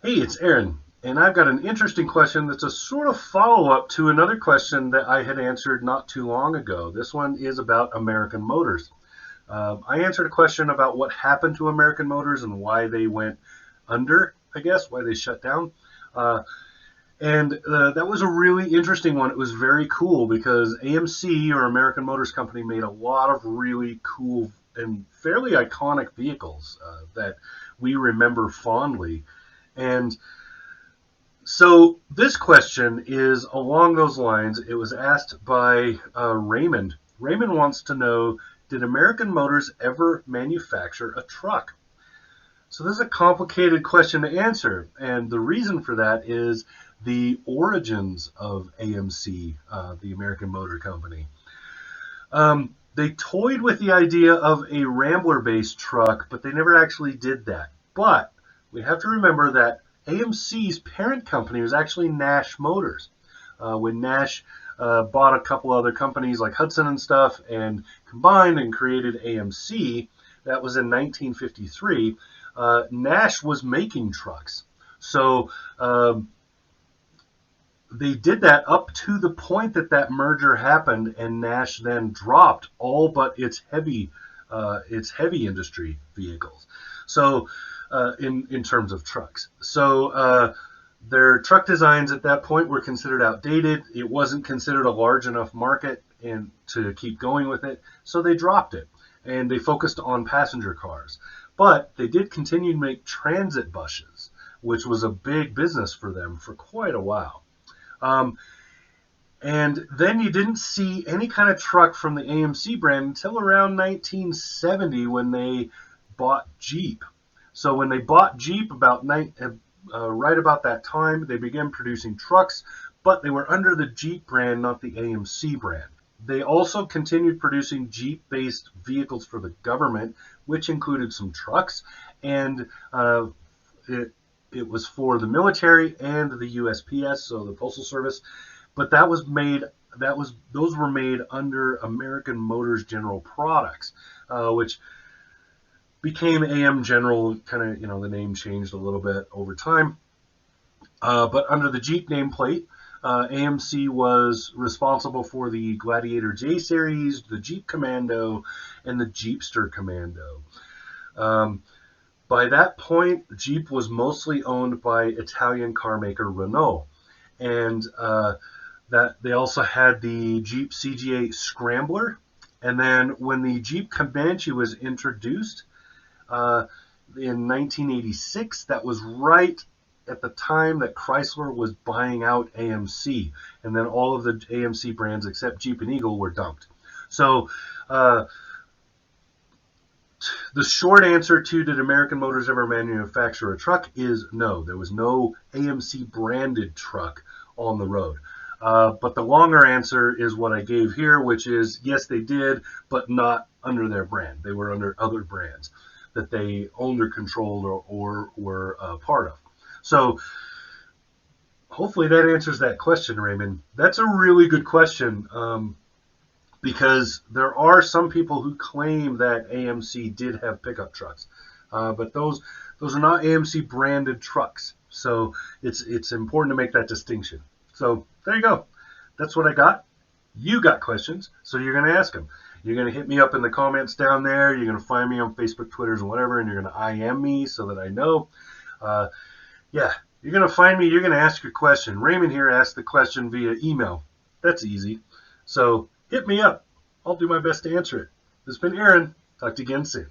Hey, it's Aaron, and I've got an interesting question that's a sort of follow-up to another question that I had answered not too long ago. This one is about American Motors. I answered a question about what happened to American Motors and why they went under, I guess, why they shut down. Uh, and that was a really interesting one. It was very cool because AMC, or American Motors Company, made a lot of really cool and fairly iconic vehicles that we remember fondly. And so this question is along those lines. It was asked by Raymond. Raymond wants to know, did American Motors ever manufacture a truck? So this is a complicated question to answer, and the reason for that is the origins of AMC, the American Motor Company. They toyed with the idea of a Rambler-based truck, but they never actually did that. But we have to remember that AMC's parent company was actually Nash Motors. When Nash bought a couple other companies like Hudson and stuff and combined and created AMC, that was in 1953, Nash was making trucks. So they did that up to the point that that merger happened, and Nash then dropped all but its heavy industry vehicles. So in terms of trucks, so their truck designs at that point were considered outdated. It wasn't considered a large enough market and to keep going with it, so they dropped it and they focused on passenger cars. But they did continue to make transit buses, which was a big business for them for quite a while. And then you didn't see any kind of truck from the AMC brand until around 1970 when they bought Jeep. So when they bought Jeep right about that time, they began producing trucks, but they were under the Jeep brand, not the AMC brand. They also continued producing Jeep-based vehicles for the government, which included some trucks, and it was for the military and the USPS, so the Postal Service. But those were made under American Motors General Products, which became AM General. Kind of, the name changed a little bit over time. But under the Jeep nameplate, AMC was responsible for the Gladiator J Series, the Jeep Commando, and the Jeepster Commando. By that point, Jeep was mostly owned by Italian car maker Renault, and that they also had the Jeep CG8 Scrambler. And then when the Jeep Comanche was introduced in 1986, that was right at the time that Chrysler was buying out AMC, and then all of the AMC brands except Jeep and Eagle were dumped. So the short answer to did American Motors ever manufacture a truck is no. There was no AMC branded truck on the road. But the longer answer is what I gave here, which is yes, they did, but not under their brand. They were under other brands that they owned or controlled or were part of. So hopefully that answers that question, Raymond. That's a really good question because there are some people who claim that AMC did have pickup trucks, but those are not AMC branded trucks. So it's important to make that distinction. So there you go. That's what I got. You got questions, so you're going to ask them. You're going to hit me up in the comments down there. You're going to find me on Facebook, Twitters, and whatever, and you're going to IM me so that I know. Yeah, you're going to find me. You're going to ask your question. Raymond here asked the question via email. That's easy. So hit me up. I'll do my best to answer it. This has been Aaron. Talk to you again soon.